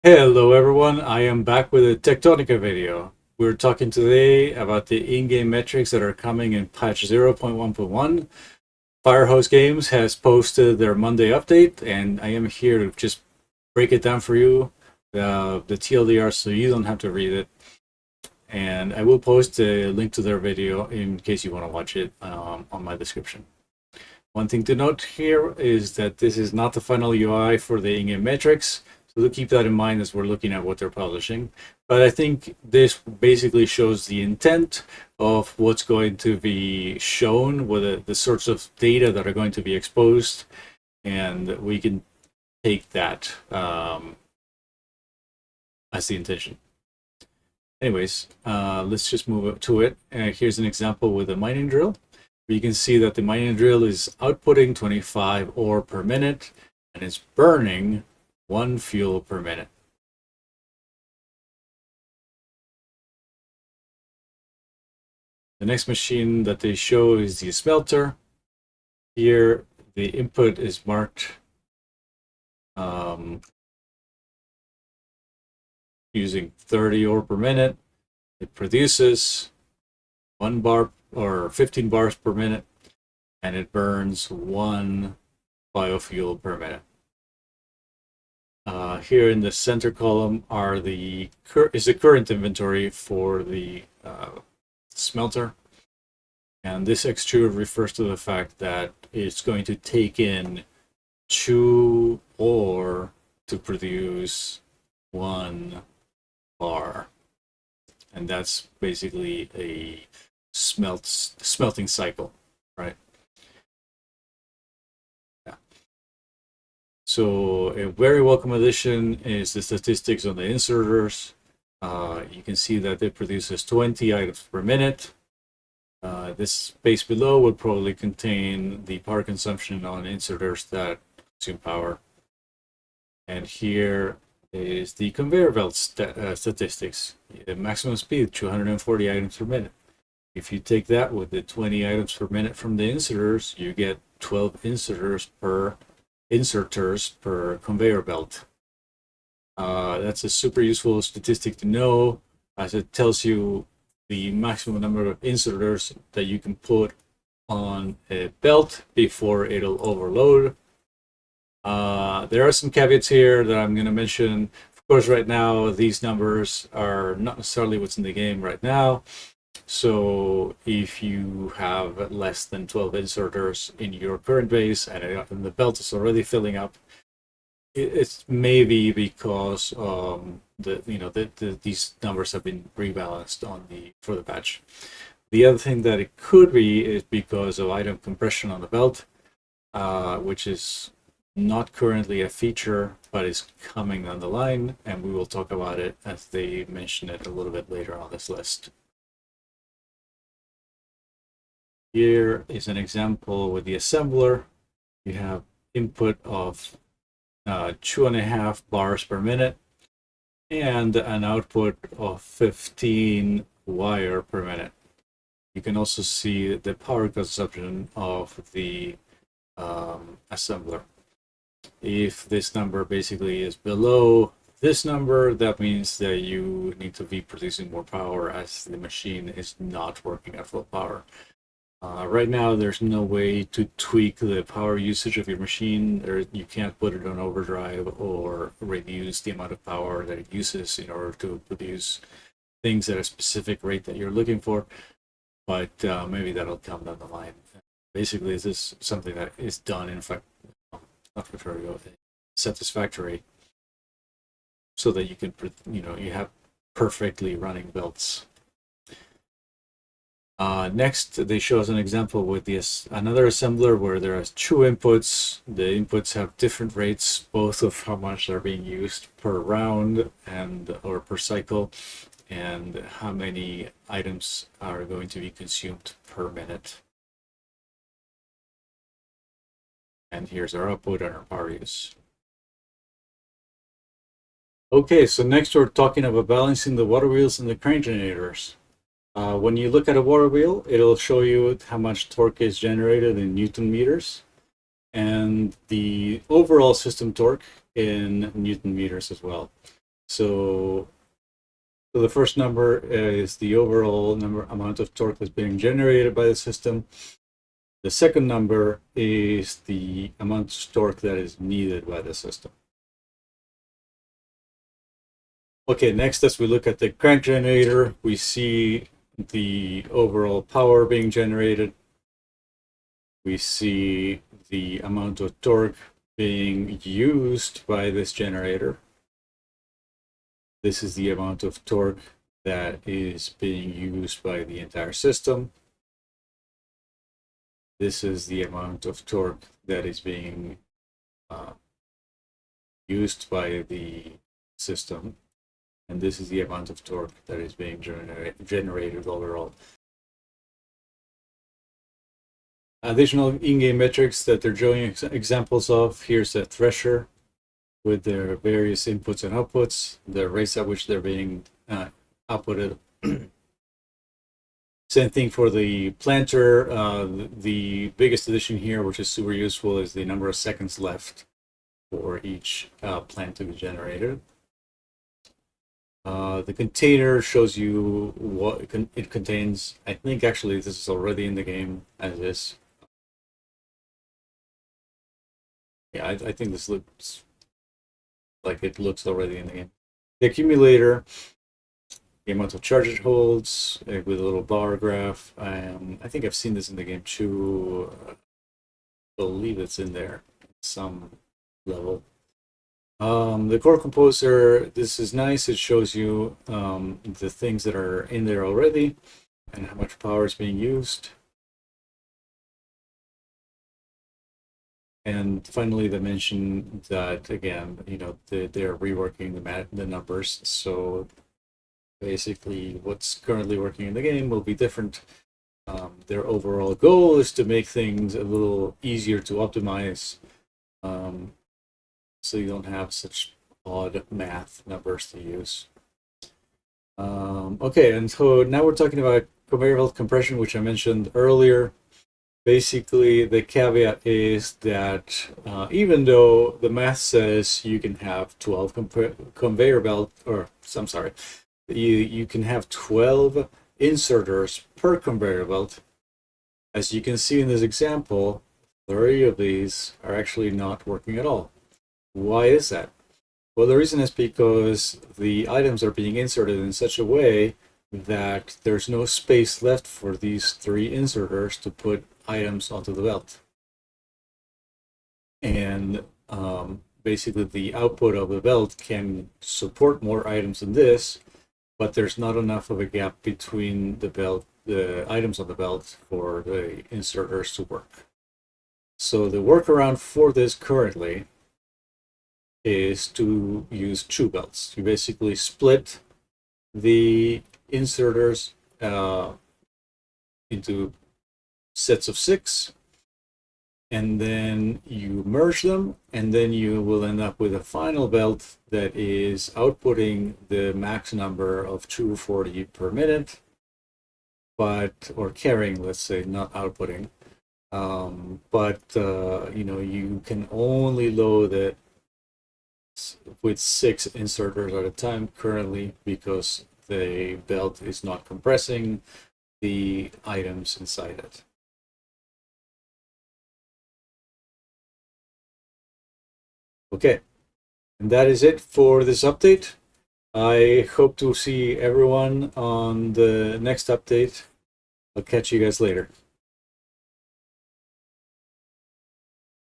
Hello everyone, I am back with a Techtonica video. We're talking today about the in-game metrics that are coming in patch 0.1.1. Firehose Games has posted their Monday update, and I am here to just break it down for you, the TLDR, so you don't have to read it. And I will post a link to their video in case you want to watch it on my description. One thing to note here is that this is not the final UI for the in-game metrics. So keep that in mind as we're looking at what they're publishing. But I think this basically shows the intent of what's going to be shown, with the sorts of data that are going to be exposed, and we can take that as the intention. Anyways, let's just move to it. Here's an example with a mining drill. You can see that the mining drill is outputting 25 ore per minute, and it's burning 1 fuel per minute. The next machine that they show is the smelter. Here, the input is marked using 30 ore per minute. It produces 1 bar or 15 bars per minute, and it burns 1 biofuel per minute. Here in the center column are the current inventory for the smelter, and this extrude refers to the fact that it's going to take in 2 ore to produce 1 bar, and that's basically a smelting cycle, right? So a very welcome addition is the statistics on the inserters. You can see that it produces 20 items per minute. This space below would probably contain the power consumption on inserters that consume power. And here is the conveyor belt statistics. The maximum speed, 240 items per minute. If you take that with the 20 items per minute from the inserters, you get 12 inserters per conveyor belt. That's a super useful statistic to know, as it tells you the maximum number of inserters that you can put on a belt before it'll overload. There are some caveats here that I'm going to mention. Of course, right now, these numbers are not necessarily what's in the game right now. So if you have less than 12 inserters in your current base and the belt is already filling up, it's maybe because these numbers have been rebalanced for the patch. The other thing that it could be is because of item compression on the belt, which is not currently a feature, but is coming down the line, and we will talk about it as they mention it a little bit later on this list. Here is an example with the assembler. You have input of 2.5 bars per minute and an output of 15 wire per minute. You can also see the power consumption of the assembler. If this number basically is below this number, that means that you need to be producing more power, as the machine is not working at full power. Right now, there's no way to tweak the power usage of your machine. You can't put it on overdrive or reduce the amount of power that it uses in order to produce things at a specific rate that you're looking for. But maybe that'll come down the line. Basically, this is something that is done, in fact, not satisfactory, so that you can, you have perfectly running belts. Next, they show us an example with another assembler where there are 2 inputs. The inputs have different rates, both of how much are being used per round or per cycle, and how many items are going to be consumed per minute. And here's our output and our power use. Okay, so next we're talking about balancing the water wheels and the crane generators. When you look at a water wheel, it'll show you how much torque is generated in Newton meters, and the overall system torque in Newton meters as well. So the first number is the overall amount of torque that's being generated by the system. The second number is the amount of torque that is needed by the system. Okay, next, as we look at the crank generator, we see the overall power being generated. We see the amount of torque being used by this generator. This is the amount of torque that is being used by the entire system. This is the amount of torque that is being used by the system. And this is the amount of torque that is being generated overall. Additional in-game metrics that they're showing examples of. Here's a thresher with their various inputs and outputs, the rates at which they're being outputted. Same thing for the planter. The biggest addition here, which is super useful, is the number of seconds left for each plant to be generated. The container shows you what it contains. I think actually this is already in the game as is. Yeah, I think this looks like it looks already in the game. The accumulator, the amount of charge it holds with a little bar graph. I think I've seen this in the game too. I believe it's in there at some level. The core composer, this is nice. It shows you the things that are in there already and how much power is being used. And finally, they mention that, again, they're reworking the numbers. So basically, what's currently working in the game will be different. Their overall goal is to make things a little easier to optimize, so you don't have such odd math numbers to use. Okay, and so now we're talking about conveyor belt compression, which I mentioned earlier. Basically, the caveat is that even though the math says you can have 12 conveyor belt, or I'm sorry, you can have 12 inserters per conveyor belt. As you can see in this example, 30 of these are actually not working at all. Why is that? Well, the reason is because the items are being inserted in such a way that there's no space left for these 3 inserters to put items onto the belt. And basically the output of the belt can support more items than this, but there's not enough of a gap between the items on the belt for the inserters to work. So the workaround for this currently is to use 2 belts. You basically split the inserters into sets of 6, and then you merge them, and then you will end up with a final belt that is outputting the max number of 240 per minute, or carrying, let's say, not outputting. You can only load it with 6 inserters at a time currently because the belt is not compressing the items inside it. Okay, and that is it for this update. I hope to see everyone on the next update. I'll catch you guys later.